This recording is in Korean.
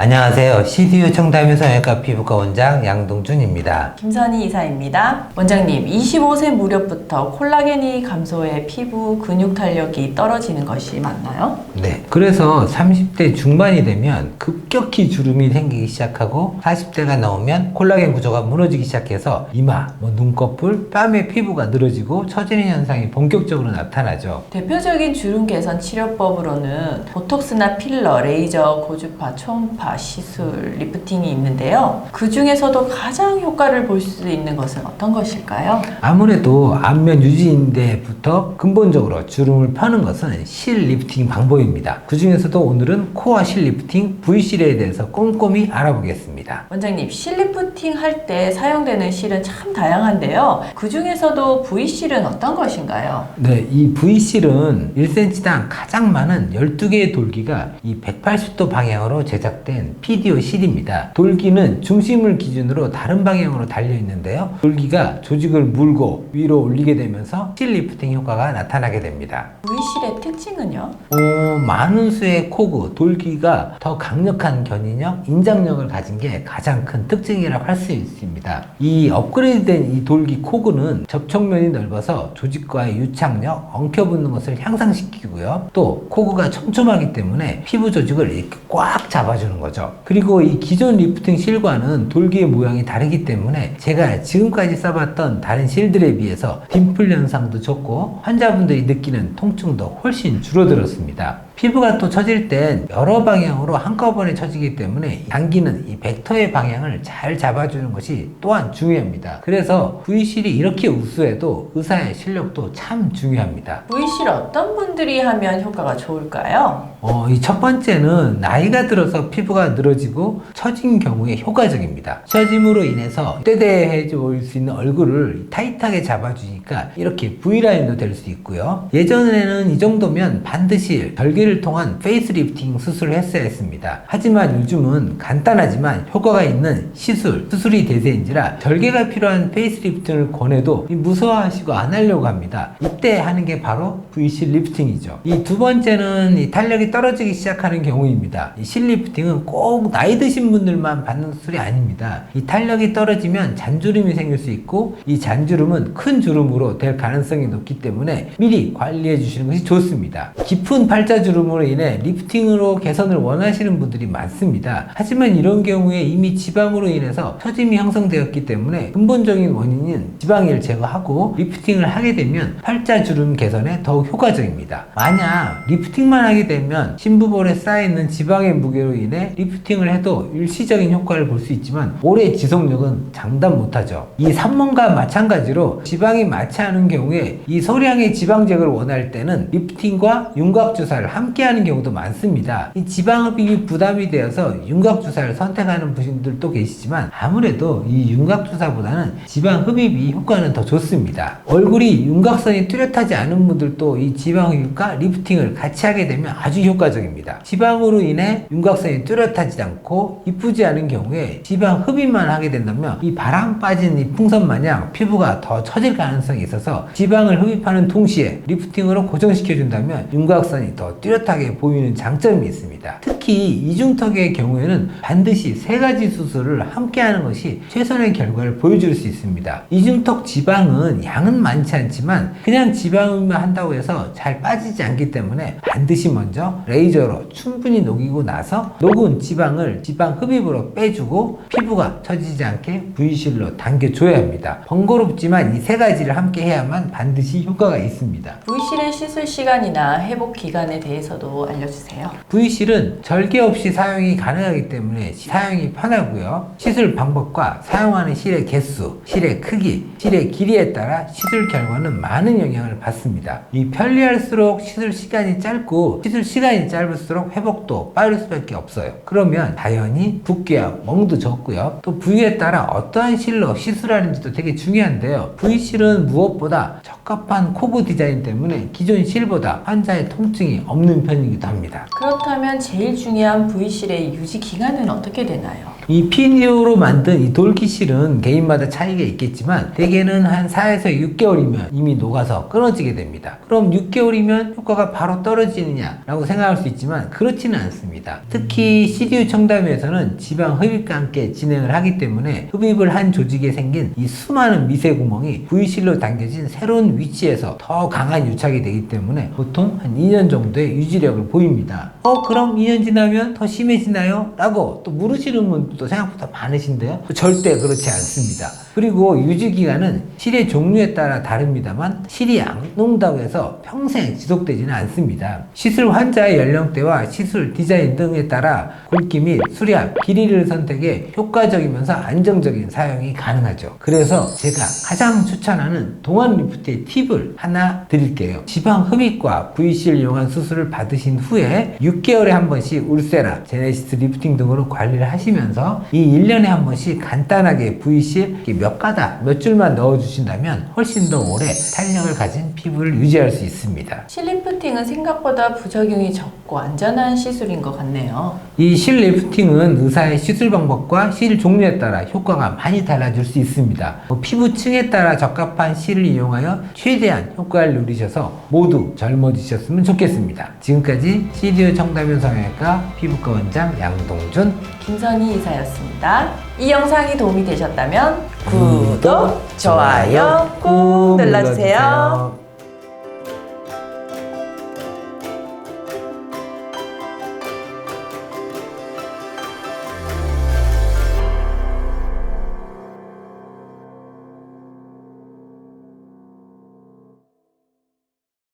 안녕하세요. CDU 청담 성형외과 피부과 원장 양동준입니다. 김선희 이사입니다. 원장님, 25세 무렵부터 콜라겐이 감소해 피부 근육 탄력이 떨어지는 것이 맞나요? 네. 그래서 30대 중반이 되면 급격히 주름이 생기기 시작하고 40대가 넘으면 콜라겐 구조가 무너지기 시작해서 이마, 눈꺼풀, 뺨의 피부가 늘어지고 처지는 현상이 본격적으로 나타나죠. 대표적인 주름 개선 치료법으로는 보톡스나 필러, 레이저, 고주파, 초음파, 시술, 리프팅이 있는데요. 그 중에서도 가장 효과를 볼 수 있는 것은 어떤 것일까요? 아무래도 안면 유지인대부터 근본적으로 주름을 펴는 것은 실 리프팅 방법입니다. 그 중에서도 오늘은 코어 실 리프팅 V실에 대해서 꼼꼼히 알아보겠습니다. 원장님, 실 리프팅 할 때 사용되는 실은 참 다양한데요. 그 중에서도 V실은 어떤 것인가요? 네, 이 V실은 1cm당 가장 많은 12개의 돌기가 이 180도 방향으로 제작된 PDO 실입니다. 돌기는 중심을 기준으로 다른 방향으로 달려 있는데요. 돌기가 조직을 물고 위로 올리게 되면서 실 리프팅 효과가 나타나게 됩니다. V실의 특징은요? 많은 수의 코그, 돌기가 더 강력한 견인력, 인장력을 가진 게 가장 큰 특징이라고 할 수 있습니다. 이 업그레이드된 이 돌기 코그는 접촉면이 넓어서 조직과의 유착력, 엉켜붙는 것을 향상시키고요. 또 코그가 촘촘하기 때문에 피부 조직을 이렇게 꽉 잡아주는 거죠. 그리고 이 기존 리프팅 실과는 돌기의 모양이 다르기 때문에 제가 지금까지 써봤던 다른 실들에 비해서 딤플 현상도 적고 환자분들이 느끼는 통증도 훨씬 줄어들었습니다. 피부가 또 처질 땐 여러 방향으로 한꺼번에 처지기 때문에 당기는 이 벡터의 방향을 잘 잡아주는 것이 또한 중요합니다. 그래서 V실이 이렇게 우수해도 의사의 실력도 참 중요합니다. V실 어떤 분들이 하면 효과가 좋을까요? 이 첫 번째는 나이가 들어서 피부가 늘어지고 처진 경우에 효과적입니다. 처짐으로 인해서 떼대해 보일 수 있는 얼굴을 타이트하게 잡아주니까 이렇게 V라인도 될 수 있고요. 예전에는 이 정도면 반드시 절개를 통한 페이스리프팅 수술을 했어야 했습니다. 하지만 요즘은 간단하지만 효과가 있는 수술이 대세인지라 절개가 필요한 페이스리프팅을 권해도 무서워하시고 안 하려고 합니다. 이때 하는 게 바로 V실 리프팅이죠. 이 두 번째는 이 탄력이 떨어지기 시작하는 경우입니다. 이 실 리프팅은 꼭 나이 드신 분들만 받는 수술이 아닙니다. 이 탄력이 떨어지면 잔주름이 생길 수 있고 이 잔주름은 큰 주름으로 될 가능성이 높기 때문에 미리 관리해 주시는 것이 좋습니다. 깊은 팔자주름으로 인해 리프팅으로 개선을 원하시는 분들이 많습니다. 하지만 이런 경우에 이미 지방으로 인해서 처짐이 형성되었기 때문에 근본적인 원인인 지방을 제거하고 리프팅을 하게 되면 팔자주름 개선에 더욱 효과적입니다. 만약 리프팅만 하게 되면 심부볼에 쌓여있는 지방의 무게로 인해 리프팅을 해도 일시적인 효과를 볼 수 있지만 오래 지속력은 장담 못하죠. 이 산모과 마찬가지로 지방이 많지 않은 경우에 이 소량의 지방 제거를 원할 때는 리프팅과 윤곽주사를 함께 하는 경우도 많습니다. 이 지방 흡입이 부담이 되어서 윤곽주사를 선택하는 분들도 계시지만 아무래도 이 윤곽주사보다는 지방 흡입이 효과는 더 좋습니다. 얼굴이 윤곽선이 뚜렷하지 않은 분들도 이 지방 흡입과 리프팅을 같이 하게 되면 아주 효과적입니다. 지방으로 인해 윤곽선이 뚜렷하지 않고 이쁘지 않은 경우에 지방 흡입만 하게 된다면 이 바람 빠진 이 풍선 마냥 피부가 더 처질 가능성이 있어서 지방을 흡입하는 동시에 리프팅으로 고정시켜 준다면 윤곽선이 더 뚜렷하게 보이는 장점이 있습니다. 특히 이중턱의 경우에는 반드시 세 가지 수술을 함께 하는 것이 최선의 결과를 보여줄 수 있습니다. 이중턱 지방은 양은 많지 않지만 그냥 지방만 한다고 해서 잘 빠지지 않기 때문에 반드시 먼저 레이저로 충분히 녹이고 나서 녹은 지방을 지방 흡입으로 빼주고 피부가 처지지 않게 V실로 당겨줘야 합니다. 번거롭지만 이 세 가지를 함께 해야만 반드시 효과가 있습니다. V실의 시술 시간이나 회복 기간에 대해서도 알려주세요. V실은 절개 없이 사용이 가능하기 때문에 사용이 편하고요. 시술 방법과 사용하는 실의 개수, 실의 크기, 실의 길이에 따라 시술 결과는 많은 영향을 받습니다. 이 편리할수록 시술 시간이 짧고 시술 시간이 짧을수록 회복도 빠를 수밖에 없어요. 그러면 당연히 붓기와 멍도 적고요. 또 부위에 따라 어떠한 실로 시술하는지도 되게 중요한데요. V실은 무엇보다 적합한 코브 디자인 때문에 기존 실보다 환자의 통증이 없는 편이기도 합니다. 그렇다면 제일 중요한 V실의 유지 기간은 어떻게 되나요? 이 PDO로 만든 이 돌기실은 개인마다 차이가 있겠지만 대개는 한 4에서 6개월이면 이미 녹아서 끊어지게 됩니다. 그럼 6개월이면 효과가 바로 떨어지느냐 라고 생각할 수 있지만 그렇지는 않습니다. 특히 CDU 청담에서는 지방 흡입과 함께 진행을 하기 때문에 흡입을 한 조직에 생긴 이 수많은 미세 구멍이 V실로 당겨진 새로운 위치에서 더 강한 유착이 되기 때문에 보통 한 2년 정도의 유지력을 보입니다. 그럼 2년 지나면 더 심해지나요? 라고 또 물으시는 분도 생각보다 많으신데요. 절대 그렇지 않습니다. 그리고 유지기간은 실의 종류에 따라 다릅니다만 실이 안 녹는다고 해서 평생 지속되지는 않습니다. 시술 환자의 연령대와 시술 디자인 등에 따라 굵기 및 수량, 길이를 선택해 효과적이면서 안정적인 사용이 가능하죠. 그래서 제가 가장 추천하는 동안 리프트의 팁을 하나 드릴게요. 지방 흡입과 V실 이용한 수술을 받으신 후에 6개월에 한 번씩 울세라, 제네시스 리프팅 등으로 관리를 하시면서 이 1년에 한 번씩 간단하게 V실 몇 가닥, 몇 줄만 넣어주신다면 훨씬 더 오래 탄력을 가진 피부를 유지할 수 있습니다. 실 리프팅은 생각보다 부작용이 적고 안전한 시술인 것 같네요. 이 실 리프팅은 의사의 시술 방법과 실 종류에 따라 효과가 많이 달라질 수 있습니다. 피부층에 따라 적합한 실을 이용하여 최대한 효과를 누리셔서 모두 젊어지셨으면 좋겠습니다. 지금까지 CDU 청담형 성형외과 피부과 원장 양동준, 김선희 이사였습니다. 이 영상이 도움이 되셨다면 구독, 좋아요 꾹 눌러주세요.